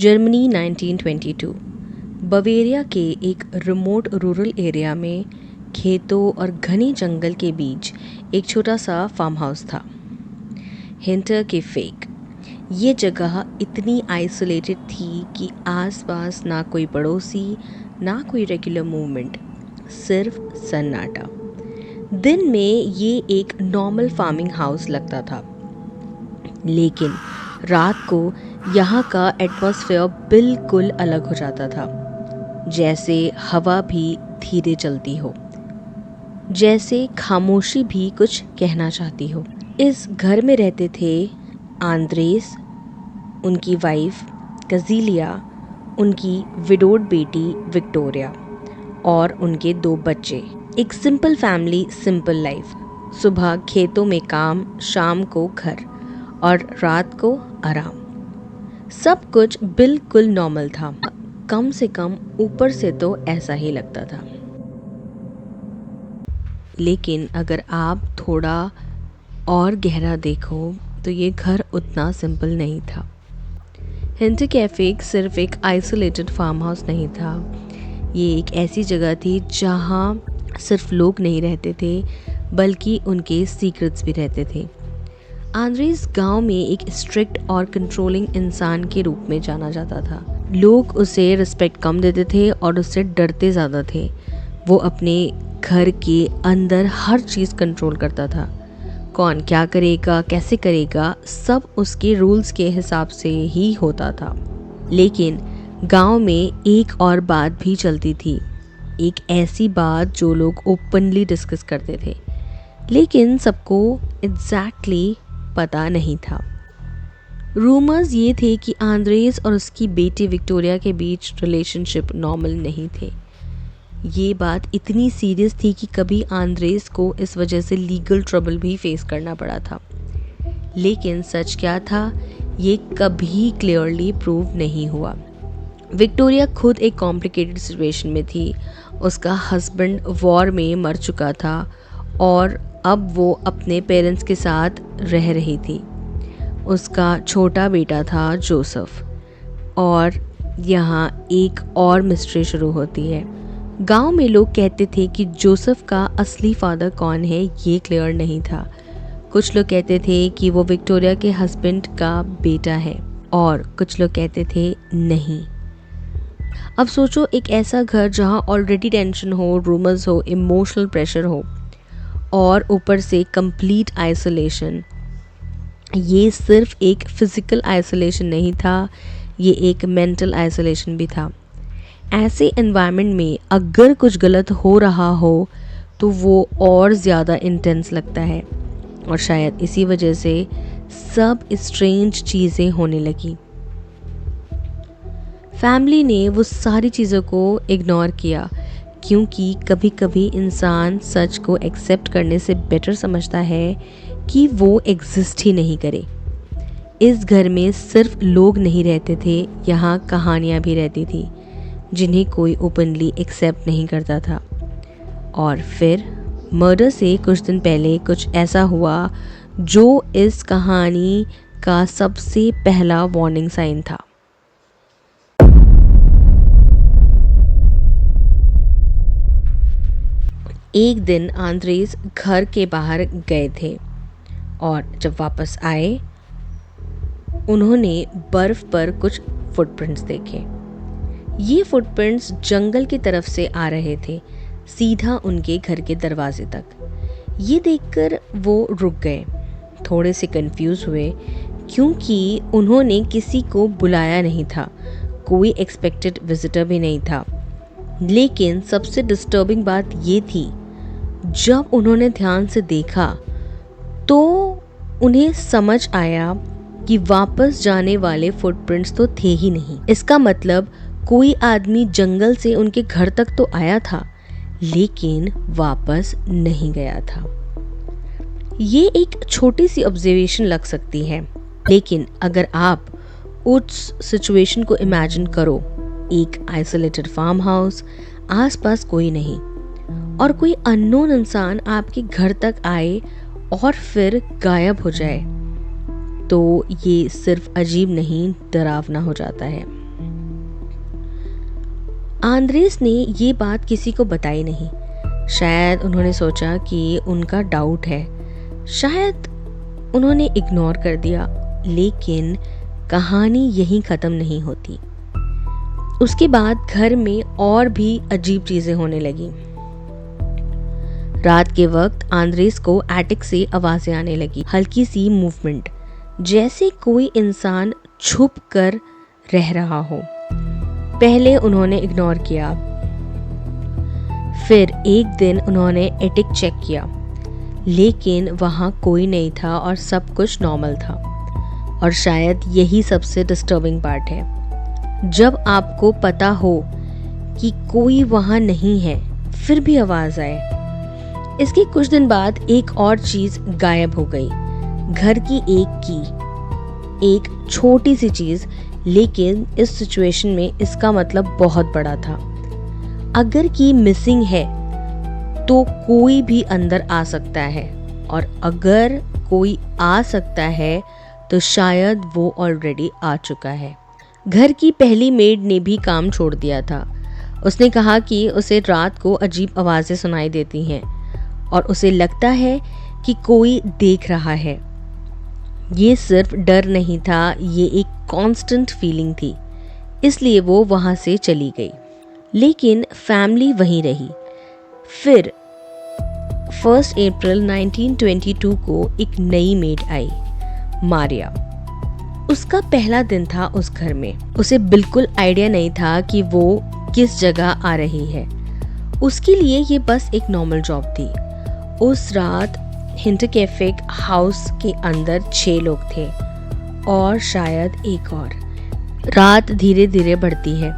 Germany 1922। Bavaria के एक remote rural area में खेतों और घने जंगल के बीच एक छोटा सा फार्म हाउस था। हिंटरकाइफेक। ये जगह इतनी आइसोलेटेड थी कि आसपास ना कोई पड़ोसी, ना कोई रेगुलर मूवमेंट, सिर्फ सन्नाटा। दिन में ये एक नॉर्मल फार्मिंग हाउस लगता था, लेकिन रात को यहाँ का एटमॉस्फेयर बिल्कुल अलग हो जाता था। जैसे हवा भी धीरे चलती हो, जैसे खामोशी भी कुछ कहना चाहती हो। इस घर में रहते थे आंद्रेस, उनकी वाइफ कजीलिया, उनकी विडोड बेटी विक्टोरिया और उनके 2 बच्चे। एक सिंपल फैमिली, सिंपल लाइफ। सुबह खेतों में काम, शाम को घर और रात को आराम। सब कुछ बिल्कुल नॉर्मल था। कम से कम ऊपर से तो ऐसा ही लगता था। लेकिन अगर आप थोड़ा और गहरा देखो तो ये घर उतना सिंपल नहीं था। हिंटरकाइफेक सिर्फ एक आइसोलेटेड फार्म हाउस नहीं था। ये एक ऐसी जगह थी जहाँ सिर्फ लोग नहीं रहते थे, बल्कि उनके सीक्रेट्स भी रहते थे। आंद्रेस गांव में एक स्ट्रिक्ट और कंट्रोलिंग इंसान के रूप में जाना जाता था। लोग उसे रिस्पेक्ट कम देते थे और उससे डरते ज़्यादा थे। वो अपने घर के अंदर हर चीज़ कंट्रोल करता था। कौन क्या करेगा, कैसे करेगा, सब उसके रूल्स के हिसाब से ही होता था। लेकिन गांव में एक और बात भी चलती थी, एक ऐसी बात जो लोग ओपनली डिस्कस करते थे, लेकिन सबको एग्जैक्टली पता नहीं था। रूमर्स ये थे कि आंद्रेस और उसकी बेटी विक्टोरिया के बीच रिलेशनशिप नॉर्मल नहीं थे। ये बात इतनी सीरियस थी कि कभी आंद्रेस को इस वजह से लीगल ट्रबल भी फेस करना पड़ा था। लेकिन सच क्या था, ये कभी क्लियरली प्रूव नहीं हुआ। विक्टोरिया खुद एक कॉम्प्लिकेटेड सिचुएशन में थी। उसका हस्बैंड वॉर में मर चुका था और अब वो अपने पेरेंट्स के साथ रह रही थी। उसका छोटा बेटा था जोसेफ। और यहाँ एक और मिस्ट्री शुरू होती है। गांव में लोग कहते थे कि जोसेफ का असली फादर कौन है ये क्लियर नहीं था। कुछ लोग कहते थे कि वो विक्टोरिया के हस्बैंड का बेटा है और कुछ लोग कहते थे नहीं। अब सोचो, एक ऐसा घर जहाँ ऑलरेडी टेंशन हो, रूमर्स हो, इमोशनल प्रेशर हो और ऊपर से कंप्लीट आइसोलेशन। ये सिर्फ एक फिजिकल आइसोलेशन नहीं था, ये एक मेंटल आइसोलेशन भी था। ऐसे एनवायरनमेंट में अगर कुछ गलत हो रहा हो तो वो और ज़्यादा इंटेंस लगता है और शायद इसी वजह से सब स्ट्रेंज चीज़ें होने लगी। फैमिली ने वो सारी चीज़ों को इग्नोर किया, क्योंकि कभी कभी इंसान सच को एक्सेप्ट करने से बेटर समझता है कि वो एग्जिस्ट ही नहीं करे। इस घर में सिर्फ लोग नहीं रहते थे, यहाँ कहानियाँ भी रहती थी जिन्हें कोई ओपनली एक्सेप्ट नहीं करता था। और फिर मर्डर से कुछ दिन पहले कुछ ऐसा हुआ जो इस कहानी का सबसे पहला वार्निंग साइन था। एक दिन आंद्रेस घर के बाहर गए थे और जब वापस आए उन्होंने बर्फ पर कुछ फुटप्रिंट्स देखे। ये फुटप्रिंट्स जंगल की तरफ से आ रहे थे, सीधा उनके घर के दरवाजे तक। ये देखकर वो रुक गए, थोड़े से कंफ्यूज हुए, क्योंकि उन्होंने किसी को बुलाया नहीं था, कोई एक्सपेक्टेड विजिटर भी नहीं था। लेकिन सबसे डिस्टर्बिंग बात ये थी, जब उन्होंने ध्यान से देखा तो उन्हें समझ आया कि वापस जाने वाले फुटप्रिंट्स तो थे ही नहीं। इसका मतलब कोई आदमी जंगल से उनके घर तक तो आया था, लेकिन वापस नहीं गया था। ये एक छोटी सी ऑब्जर्वेशन लग सकती है, लेकिन अगर आप उस सिचुएशन को इमेजिन करो, एक आइसोलेटेड फार्म हाउस, आसपास कोई नहीं और कोई अननोन इंसान आपके घर तक आए और फिर गायब हो जाए, तो ये सिर्फ अजीब नहीं, डरावना हो जाता है। आंद्रेस ने ये बात किसी को बताई नहीं। शायद उन्होंने सोचा कि उनका डाउट है, शायद उन्होंने इग्नोर कर दिया। लेकिन कहानी यहीं ख़त्म नहीं होती। उसके बाद घर में और भी अजीब चीज़ें होने लगी। रात के वक्त आंद्रेस को एटिक से आवाज़ें आने लगी, हल्की सी मूवमेंट, जैसे कोई इंसान छुप कर रह रहा हो। पहले उन्होंने इग्नोर किया, फिर एक दिन उन्होंने एटिक चेक किया, लेकिन वहाँ कोई नहीं था और सब कुछ नॉर्मल था। और शायद यही सबसे डिस्टर्बिंग पार्ट है, जब आपको पता हो कि कोई वहाँ नहीं है फिर भी आवाज़ आए। इसके कुछ दिन बाद एक और चीज़ गायब हो गई, घर की एक की, एक छोटी सी चीज़, लेकिन इस सिचुएशन में इसका मतलब बहुत बड़ा था। अगर की मिसिंग है तो कोई भी अंदर आ सकता है, और अगर कोई आ सकता है तो शायद वो ऑलरेडी आ चुका है। घर की पहली मेड ने भी काम छोड़ दिया था। उसने कहा कि उसे रात को अजीब आवाज़ें सुनाई देती हैं और उसे लगता है कि कोई देख रहा है। ये सिर्फ डर नहीं था, ये एक कांस्टेंट फीलिंग थी, इसलिए वो वहाँ से चली गई। लेकिन फैमिली वहीं रही। फिर 1 अप्रैल 1922 को एक नई मेड आई, मारिया। उसका पहला दिन था उस घर में। उसे बिल्कुल आइडिया नहीं था कि वो किस जगह आ रही है। उसके लिए ये बस एक नॉर्मल जॉब थी। उस रात हिंटरकैफे हाउस के अंदर 6 लोग थे और शायद एक और। रात धीरे धीरे बढ़ती है,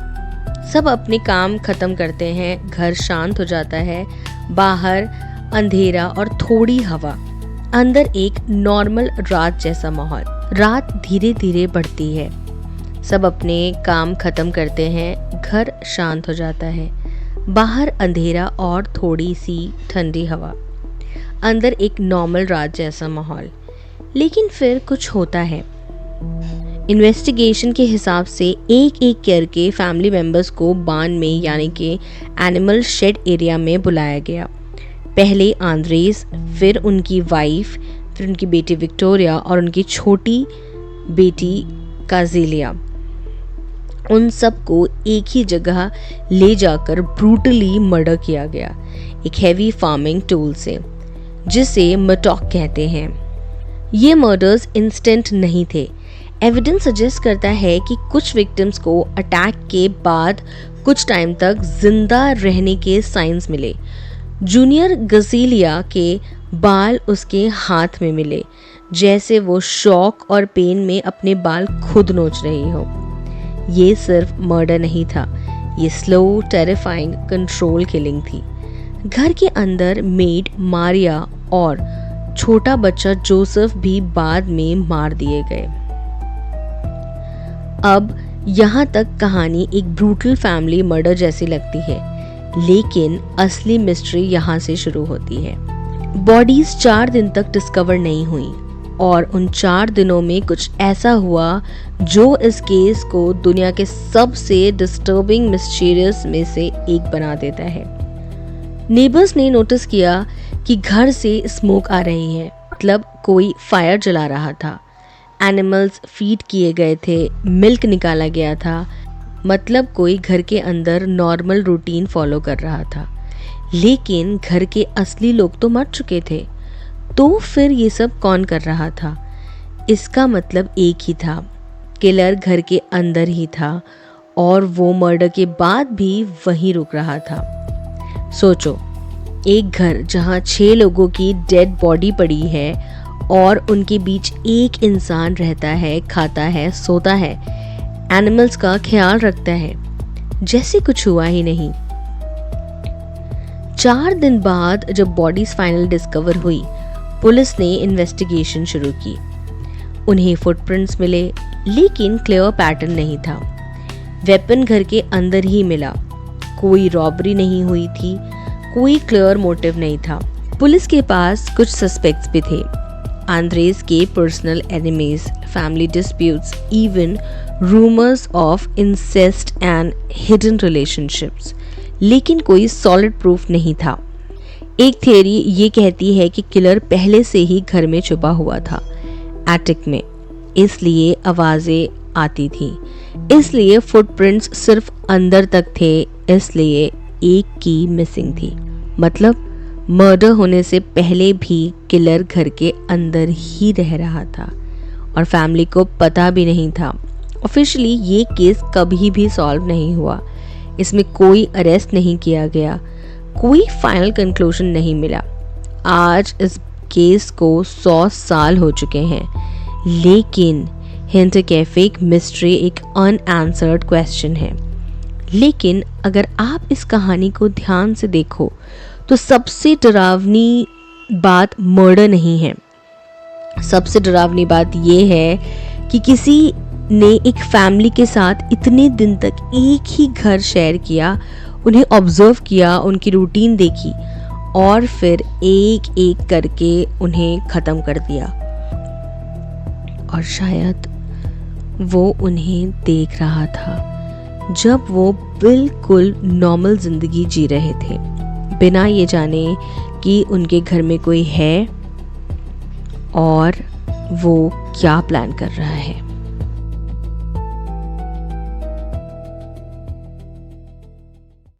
सब अपने काम खत्म करते हैं, घर शांत हो जाता है, बाहर अंधेरा और थोड़ी हवा, अंदर एक नॉर्मल रात जैसा माहौल। रात धीरे धीरे बढ़ती है, सब अपने काम खत्म करते हैं, घर शांत हो जाता है, बाहर अंधेरा और थोड़ी सी ठंडी हवा, अंदर एक नॉर्मल रात जैसा माहौल। लेकिन फिर कुछ होता है। इन्वेस्टिगेशन के हिसाब से एक एक करके फैमिली मेंबर्स को बान में, यानी कि एनिमल शेड एरिया में बुलाया गया। पहले आंद्रेस, फिर उनकी वाइफ, फिर उनकी बेटी विक्टोरिया और उनकी छोटी बेटी काजेलिया। उन सबको एक ही जगह ले जाकर ब्रूटली मर्डर किया गया, एक हैवी फार्मिंग टूल से, जिसे मटॉक कहते हैं। ये मर्डर्स इंस्टेंट नहीं थे। एविडेंस सजेस्ट करता है कि कुछ विक्टिम्स को अटैक के बाद कुछ टाइम तक जिंदा रहने के साइंस मिले। जूनियर गजीलिया के बाल उसके हाथ में मिले, जैसे वो शॉक और पेन में अपने बाल खुद नोच रही हो। ये सिर्फ मर्डर नहीं था, ये स्लो, टेरिफाइंग कंट्रोल किलिंग थी। घर के अंदर मेड मारिया और छोटा बच्चा जोसेफ भी बाद में मार दिए गए। अब यहाँ तक कहानी एक ब्रूटल फैमिली मर्डर जैसी लगती है, लेकिन असली मिस्ट्री यहाँ से शुरू होती है। बॉडीज 4 दिन तक डिस्कवर नहीं हुई और उन 4 दिनों में कुछ ऐसा हुआ जो इस केस को दुनिया के सबसे डिस्टर्बिंग मिस्टीरियस में से एक बना देता है। नेबर्स ने नोटिस किया कि घर से स्मोक आ रही है, मतलब कोई फायर जला रहा था। एनिमल्स फीड किए गए थे, मिल्क निकाला गया था, मतलब कोई घर के अंदर नॉर्मल रूटीन फॉलो कर रहा था। लेकिन घर के असली लोग तो मर चुके थे, तो फिर ये सब कौन कर रहा था? इसका मतलब एक ही था, किलर घर के अंदर ही था और वो मर्डर के बाद भी वहीं रुक रहा था। सोचो, एक घर जहाँ 6 लोगों की डेड बॉडी पड़ी है और उनके बीच एक इंसान रहता है, खाता है, सोता है, एनिमल्स का ख्याल रखता है, जैसे कुछ हुआ ही नहीं। 4 दिन बाद जब बॉडीज फाइनल डिस्कवर हुई, पुलिस ने इन्वेस्टिगेशन शुरू की। उन्हें फुटप्रिंट्स मिले, लेकिन क्लियर पैटर्न नहीं था। वेपन घर के अंदर ही मिला, कोई रॉबरी नहीं हुई थी, कोई क्लियर मोटिव नहीं था। पुलिस के पास कुछ सस्पेक्ट्स भी थे। Andres के personal enemies, family disputes, even rumours of incest and hidden relationships, लेकिन कोई सॉलिड प्रूफ नहीं था। एक थियरी ये कहती है कि किलर पहले से ही घर में छुपा हुआ था, एटिक में, इसलिए आवाज़ें आती थी, इसलिए फुटप्रिंट्स सिर्फ अंदर तक थे, इसलिए एक की मिसिंग थी। मतलब मर्डर होने से पहले भी किलर घर के अंदर ही रह रहा था और फैमिली को पता भी नहीं था। ऑफिशियली ये केस कभी भी सॉल्व नहीं हुआ, इसमें कोई अरेस्ट नहीं किया गया, कोई फाइनल कंक्लूजन नहीं मिला। आज इस केस को 100 साल हो चुके हैं, लेकिन हिंट कैफे एक मिस्ट्री, एक अनआंसर्ड क्वेश्चन है। लेकिन अगर आप इस कहानी को ध्यान से देखो तो सबसे डरावनी बात मर्डर नहीं है। सबसे डरावनी बात यह है कि किसी ने एक फैमिली के साथ इतने दिन तक एक ही घर शेयर किया, उन्हें ऑब्जर्व किया, उनकी रूटीन देखी और फिर एक एक करके उन्हें ख़त्म कर दिया। और शायद वो उन्हें देख रहा था जब वो बिल्कुल नॉर्मल ज़िंदगी जी रहे थे, बिना ये जाने कि उनके घर में कोई है और वो क्या प्लान कर रहा है।